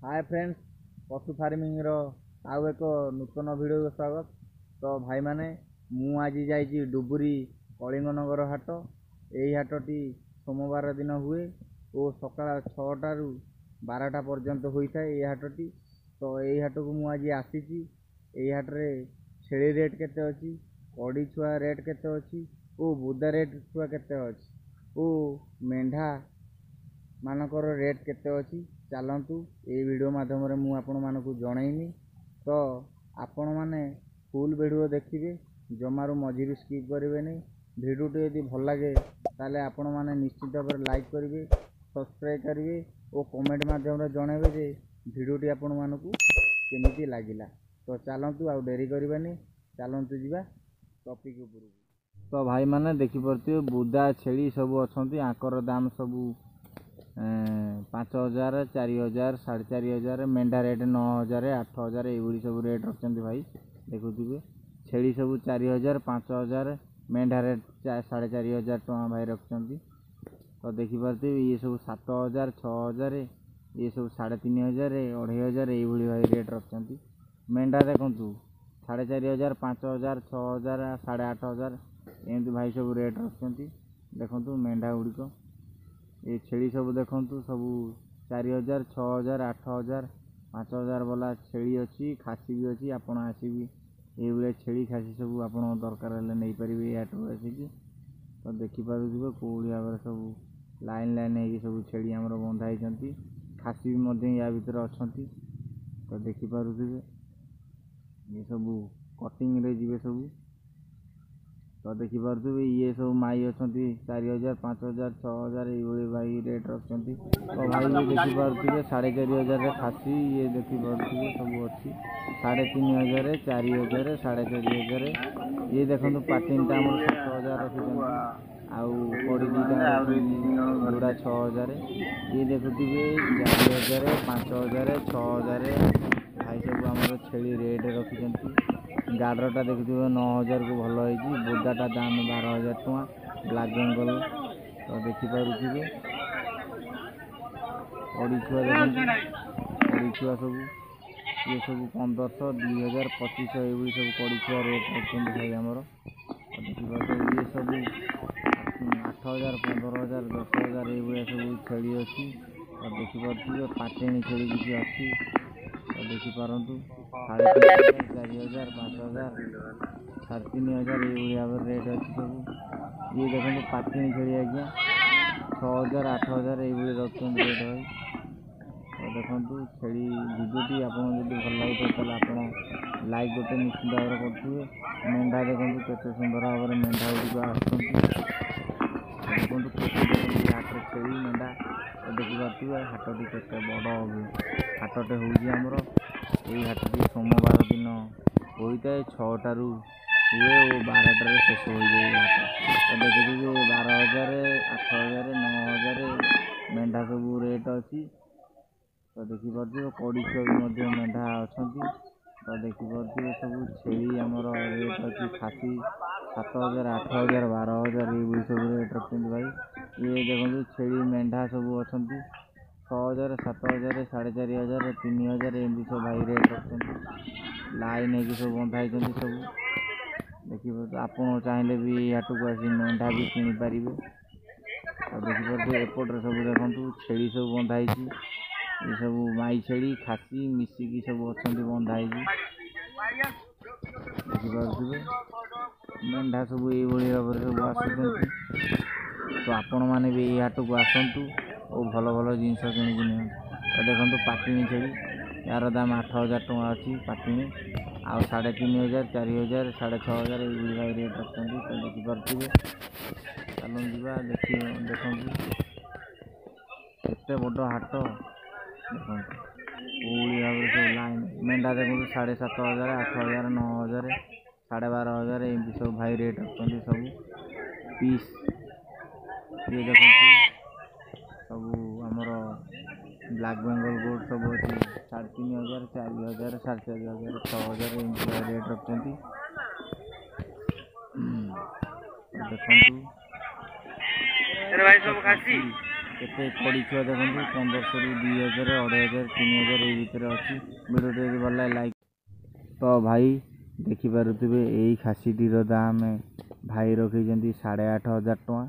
Hi friends, पशु farming रो आउ एक नूतन वीडियो स्वागत। तो भाई माने मु आज जाइए डुबुरी कलिंगनगर हाट। यही हाटटी सोमवार दिन हुए और सकाळ 6टा रु 12टा पर्यंत होता है। ये हाटटी तो यही हाट को मु आज आसी। यही हाट रे छेली रेट केते अच्छी, कड़ी छुआ रेट केते अच्छी और बुदा रेट छुआ केते अच्छी और मेंढा मानकर रेट केते अच्छी चलतु ये वीडियो माध्यम मु आपण मानकु जनइनी। तो आपण माने फुल वीडियो देखिए, जमारू मझिरू स्किप करेंगे नहीं। वीडियो यदि भल लगे ताले आपण माने निश्चित भाव लाइक करेंगे, सब्सक्राइब करेंगे और कमेंट माध्यम जनइबे जे वीडियोटी आपण मानकु केमिति लागिला। तो चलतु आउ डेरी करबानी, चलतु जीवा टॉपिक ऊपर। तो भाई माने देखि परथियो बुदा छेली सब अछंती, आकर दाम सब 5,000, 4,000, 4,500, मेंढा रेट 9,000, 8,000 ये सब रेट रखते भाई। देखुए छेली सब 4,000, 5,000, मेंढा रेट 4,500 टଙ୍କା भाई रखते। तो देखिपे ये सब 7,000, 6,000, ये सब 3,500, 2,500 ये भाई रेट रखते। मेंढा देखु 4,500, 5,000, 6,000, 8,500 एमती भाई सब रेट रखते। देखु मेंढा गुड़िक ये छेली सब देखु सब 4,000, 6,000, 8,000, 5,000 वाला छेली अच्छी, खासी भी अच्छी। आपड़ आसबि ये छेली खासी सब आप दरकार नहीं पारे आटू आसिक। तो देखिपे कौड़ी भाव सब लाइन लाइन हो सब छेली आमर बंधाई, खासी भी या भर अच्छा। तो देखिपे ये सब कटिंग रे जी सब। तो देखिपे ये सब माई अच्छा 4,000, 5,000, 6,000 ये भाई रेट रखते। तो भाई ये देखिपे 4,500 खासी, ये देखिपे सब अच्छी 3,500, 4,000, 4,500। ये देखो पाटिन टा 7,000 रखी आउ कड़ी दीटा जोड़ा 6,000। ये देखुए 4,000, 5,000, 6,000 भाई सब आम छेली रेट रखी। गाडरटा देखुए 9,000 को भल हो। बुदाटा दाम 12,000 टଙ୍କା ब्लैक बेंगल। तो देखिपे कड़ी छुआ देखो, कड़ी छुआ सब ये सब 1,500, 2,000, 2,500 ये सब कड़ी छुआ रेट रखते भाई आमर। देखिए ये सब 8,000, 15,000, 10,000 ये सब छेली अच्छी। तो देखिपे पाटेणी छेली किसी अच्छी। तो देखिपारु 3,500, 4,000, 5,000, 3,500 ये भाव रेट अच्छी सब। ये देखो पाटेणी छेली आज्ञा 6,000, 8,000 ये रखते रेट भाई। तो देखो छेली भिडियोटी आपको भल लगे तो आप लाइक गोटे निश्चित भाव करेंगे। मेंढा देखो केते सुंदर भाव में मेंढा गुड़िक आसुँच। देखो हाथ छेली मेंढा। तो देखिपे हाटटी केते बड़ हाटटे होमर। यही हाटटी सोमवार दिन होता है, 6टा रु हुए और 12टार शेष हो जाए। तो देखिए 12,000, 8,000, 9,000 मेंढा सब रेट अच्छी। तो देखिपे कड़ी छुआ भी मेंढा अच्छा। तो देखिपे सब छेली आमर रेट अच्छी, खासी 7,000, 8,000, 12,000 ये सब रेट रखते भाई। ये देखो छेली मेंढा सब अच्छा 6,000, 7,000, 4,500, 3,000 एमती सब भाई रेट रखते। लाइन हो सब बंधाई सब। देखिए आप चाहिए भी हाट को आस मेंढा भी किनीपारे। तो देखिए एपटे सब देखु छेली सब बंधाई, ये सब माई छेली खासी मिसिकी सब अच्छा बंधाई। देखिपे मेंढा सब ये भाव सब आस। तो आपण मैंने भी ये हाट को आसतु और भल भल जिनस किणिकी नि। तो देखो पाटिणी छेली यार दाम 8,000 टଙ୍କା अच्छी पाटिणी आउ 3,500, 4,000, 6,500 ये भाई रेट रखते। तो देखिपे चलो जीवा देखु केते बड़ हाट। देखो कौड़ी भाव सब लाइन मेंढा देखो 7,500, 8,000, 9,000, 12,500 एमती सब भाई रेट रखते सब पीस। ये देखो सब आमर ब्लैक बेंगल गोट सब अच्छी 3,500, 4,000, 4,500, 6,000 एमती रेट रखते। देखु भाई सब खासी କେତେ ପଡ଼ିଥିବ ଦେଖନ୍ତୁ 1500 ରୁ 2000 2500 3000 ଏଇ ଭିତରେ ଅଛି। ଭିଡ଼ିଓଟି ଯଦି ଭଲ ଲାଗେ ଲାଇକ୍। ତ ଭାଇ ଦେଖିପାରୁଥିବେ ଏଇ ଖାସିଟିର ଦାମ ଭାଇ ରଖିଛନ୍ତି 8500 ଟଙ୍କା।